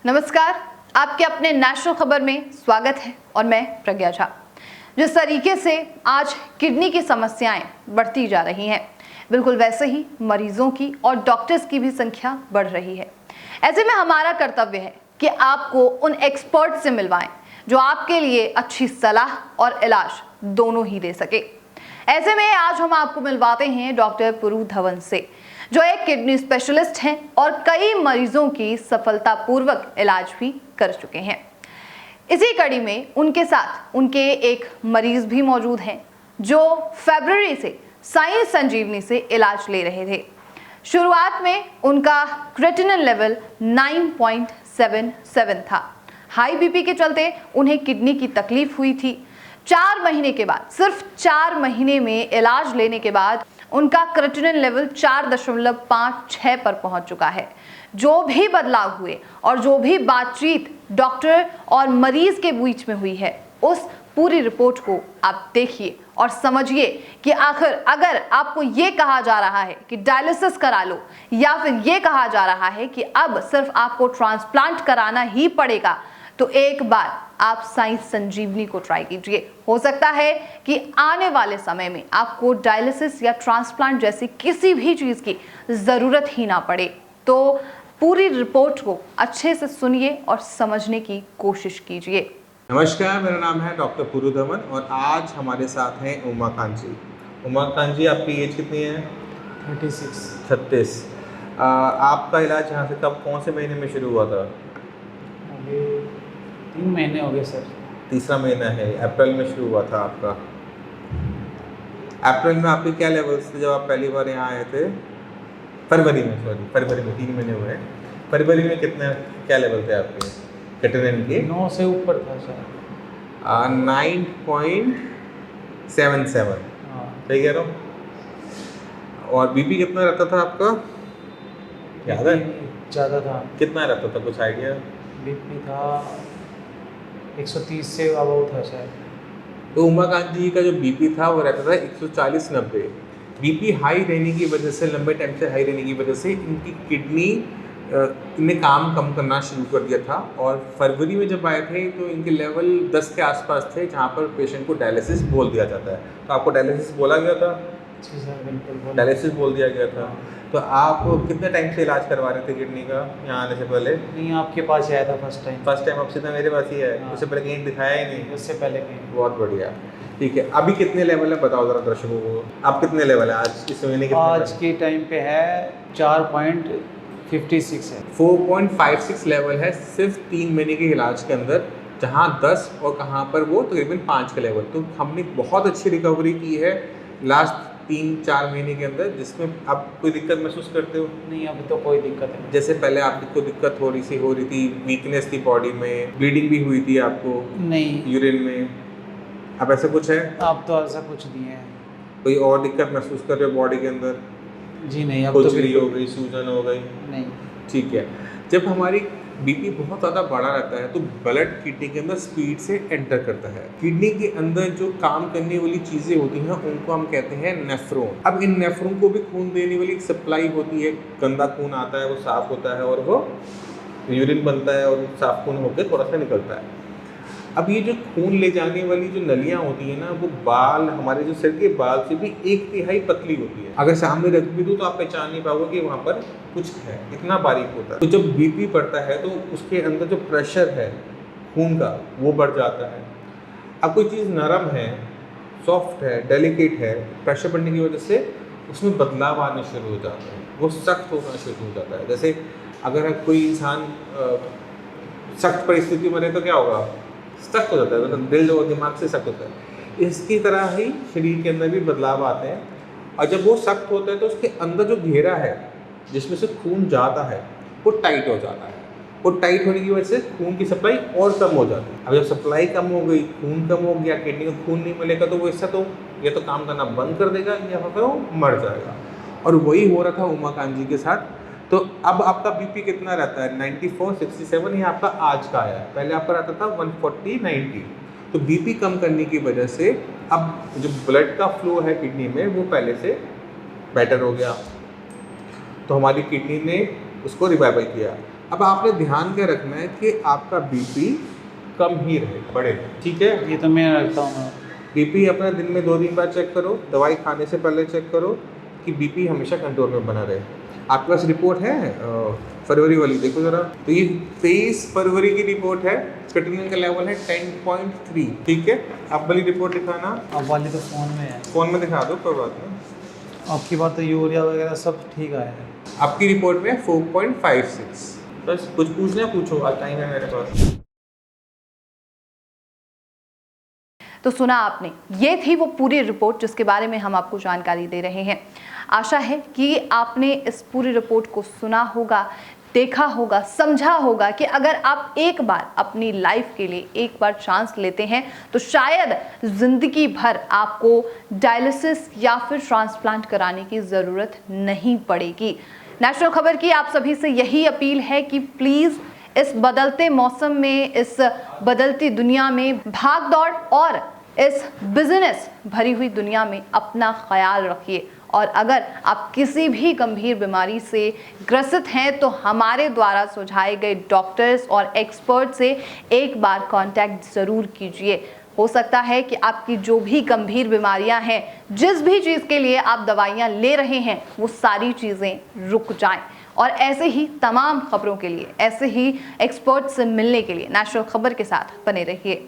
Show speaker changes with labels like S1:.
S1: नमस्कार, आपके अपने नेशनल खबर में स्वागत है और मैं प्रज्ञा झा। जिस तरीके से आज किडनी की समस्याएं बढ़ती जा रही हैं, बिल्कुल वैसे ही मरीजों की और डॉक्टर्स की भी संख्या बढ़ रही है। ऐसे में हमारा कर्तव्य है कि आपको उन एक्सपर्ट से मिलवाएं जो आपके लिए अच्छी सलाह और इलाज दोनों ही दे सके। ऐसे में आज हम आपको मिलवाते हैं डॉक्टर पुरु धवन से, जो एक किडनी स्पेशलिस्ट हैं और कई मरीजों की सफलतापूर्वक इलाज भी कर चुके हैं। इसी कड़ी में उनके साथ उनके एक मरीज भी मौजूद हैं जो फरवरी से साई संजीवनी से इलाज ले रहे थे। शुरुआत में उनका क्रेटिनिन लेवल 9.77 था। हाई बीपी के चलते उन्हें किडनी की तकलीफ हुई थी। 4 महीने के बाद, सिर्फ 4 महीने में इलाज लेने के बाद उनका क्रेटिनिन लेवल 4.56 पर पहुंच चुका है। जो भी बदलाव हुए और जो भी बातचीत डॉक्टर और मरीज के बीच में हुई है, उस पूरी रिपोर्ट को आप देखिए और समझिए कि आखिर अगर आपको ये कहा जा रहा है कि डायलिसिस करा लो या फिर ये कहा जा रहा है कि अब सिर्फ आपको ट्रांसप्लांट कराना ही पड़ेगा, तो एक बार आप साई संजीवनी को ट्राई कीजिए। हो सकता है कि आने वाले समय में आपको डायलिसिस या ट्रांसप्लांट जैसी किसी भी चीज की जरूरत ही ना पड़े। तो पूरी रिपोर्ट को अच्छे से सुनिए और समझने की कोशिश कीजिए।
S2: नमस्कार, मेरा नाम है डॉक्टर पुरु धवन और आज हमारे साथ हैं उमाकांत जी। उमाकांत जी, आपकी एज कितनी है?
S3: 36।
S2: आपका इलाज यहाँ से कब, कौन से महीने में शुरू हुआ था?
S3: अभी 3 महीने हो गए सर।
S2: तीसरा महीना है, अप्रैल में शुरू हुआ था आपका। अप्रैल में आपके क्या लेवल्स थे जब आप पहली बार यहाँ आए थे? फरवरी में 3 महीने हुए हैं। फरवरी में कितने, क्या लेवल थे आपके क्रेटिनिन के?
S3: 9 से ऊपर था सर।
S2: 9.77।
S3: हाँ।
S2: सही कह रहा हूँ? और बीपी कितना रहता था आपका, याद है?
S3: ज़्यादा था।
S2: कितना रहता था, कुछ आइडिया?
S3: बीपी था 130 से अबव था शायद।
S2: तो उमाकांत जी का जो बीपी था वो रहता था 140-90। बीपी हाई रहने की वजह से, लंबे टाइम से हाई रहने की वजह से इनकी किडनी ने काम कम करना शुरू कर दिया था। और फरवरी में जब आए थे तो इनके लेवल 10 के आसपास थे, जहाँ पर पेशेंट को डायलिसिस बोल दिया जाता है। तो आपको डायलिसिस बोला गया था?
S3: जी सर, बिल्कुल
S2: डायलिसिस बोल दिया गया था। तो आप कितने टाइम से इलाज करवा रहे थे किडनी का यहाँ आने से पहले?
S3: नहीं, आपके पास आया था फर्स्ट टाइम
S2: आप सीधा मेरे पास ही है? उससे पहले कहीं दिखाया ही नहीं?
S3: उससे पहले कहीं।
S2: बहुत बढ़िया, ठीक है। अभी कितने लेवल है बताओ जरा दर्शकों को, आप कितने लेवल है आज इस महीने के?
S3: आज के टाइम पे है 4.56 है।
S2: 4.56 लेवल है सिर्फ 3 महीने के इलाज के अंदर, जहाँ 10 और कहाँ पर वो तकरीबन 5 का लेवल। तो हमने बहुत अच्छी रिकवरी की है लास्ट 3-4 महीने के अंदर, जिसमें आप कोई दिक्कत महसूस करते हो?
S3: नहीं, अभी तो कोई दिक्कत नहीं।
S2: जैसे पहले आपको दिक्कत हो रही थी, वीकनेस थी बॉडी में, ब्लीडिंग भी हुई थी आपको
S3: नहीं,
S2: यूरिन में, अब ऐसा कुछ है?
S3: अब तो ऐसा कुछ नहीं है।
S2: कोई और दिक्कत महसूस कर रहे हो बॉडी के अंदर?
S3: जी नहीं, अब तो
S2: खुजली हो गई, सूजन हो गई?
S3: नहीं।
S2: ठीक है। जब हमारी बीपी बहुत ज़्यादा बढ़ा रहता है तो ब्लड किडनी के अंदर स्पीड से एंटर करता है। किडनी के अंदर जो काम करने वाली चीज़ें होती हैं उनको हम कहते हैं नेफ्रॉन। अब इन नेफ्रॉन को भी खून देने वाली एक सप्लाई होती है। गंदा खून आता है, वो साफ होता है और वो यूरिन बनता है और साफ खून होकर थोड़ा सा निकलता है। अब ये जो खून ले जाने वाली जो नलियाँ होती हैं ना, वो बाल, हमारे जो सिर के बाल से भी 1/3 पतली होती है। अगर सामने रख भी दूँ तो आप पहचान नहीं पाओगे कि वहाँ पर कुछ है, इतना बारीक होता है। तो जब बीपी बढ़ता है तो उसके अंदर जो प्रेशर है खून का वो बढ़ जाता है। अब कोई चीज़ नरम है, सॉफ्ट है, डेलिकेट है, प्रेशर बढ़ने की वजह से उसमें बदलाव आने शुरू हो जाते हैं, वो सख्त होना शुरू हो जाता है। जैसे अगर कोई इंसान सख्त परिस्थिति में रहे तो क्या होगा? सख्त हो जाता है, मतलब दिल और दिमाग से सख्त होता है। इसकी तरह ही शरीर के अंदर भी बदलाव आते हैं। और जब वो सख्त होता है तो उसके अंदर जो घेरा है जिसमें से खून जाता है वो टाइट हो जाता है। वो टाइट होने की वजह से खून की सप्लाई और कम हो जाती है। अब जब सप्लाई कम हो गई, खून कम हो गया, किडनी को खून नहीं मिलेगा तो वो इससे तो या तो काम करना बंद कर देगा या फिर वो मर जाएगा। और वही हो रहा था उमाकांत जी के साथ। तो अब आपका बीपी कितना रहता है? 94/67 ये आपका आज का आया है। पहले आपका रहता था 140/90। तो बीपी कम करने की वजह से अब जो ब्लड का फ्लो है किडनी में वो पहले से बेटर हो गया। तो हमारी किडनी ने उसको रिवाइवल किया। अब आपने ध्यान क्या रखना है कि आपका बीपी कम ही रहे, बढ़े, ठीक है।
S3: ये तो मैं रखता हूँ।
S2: बीपी अपना दिन में 2-3 बार चेक करो, दवाई खाने से पहले चेक करो कि बीपी हमेशा कंट्रोल में बना रहे। आपके पास रिपोर्ट है फरवरी वाली, देखो ज़रा। तो ये 23 फरवरी की रिपोर्ट है, क्रिएटिनिन का लेवल है 10.3, ठीक है। आप वाली रिपोर्ट दिखाना।
S3: अब वाली तो फ़ोन में है।
S2: फ़ोन में दिखा दो, कोई बात नहीं।
S3: आपकी बात तो यूरिया वगैरह सब ठीक आया है।
S2: आपकी रिपोर्ट में 4.56। बस कुछ पूछना पूछो, आज टाइम है मेरे पास।
S1: तो सुना आपने, ये थी वो पूरी रिपोर्ट जिसके बारे में हम आपको जानकारी दे रहे हैं। आशा है कि आपने इस पूरी रिपोर्ट को सुना होगा, देखा होगा, समझा होगा कि अगर आप एक बार अपनी लाइफ के लिए एक बार चांस लेते हैं तो शायद जिंदगी भर आपको डायलिसिस या फिर ट्रांसप्लांट कराने की ज़रूरत नहीं पड़ेगी। नेशनल खबर की आप सभी से यही अपील है कि प्लीज़ इस बदलते मौसम में, इस बदलती दुनिया में, भाग दौड़ और इस बिजनेस भरी हुई दुनिया में अपना ख्याल रखिए। और अगर आप किसी भी गंभीर बीमारी से ग्रसित हैं तो हमारे द्वारा सुझाए गए डॉक्टर्स और एक्सपर्ट से एक बार कांटेक्ट ज़रूर कीजिए। हो सकता है कि आपकी जो भी गंभीर बीमारियां हैं, जिस भी चीज़ के लिए आप दवाइयां ले रहे हैं, वो सारी चीज़ें रुक जाएं। और ऐसे ही तमाम खबरों के लिए, ऐसे ही एक्सपर्ट से मिलने के लिए नेशनल खबर के साथ बने रहिए।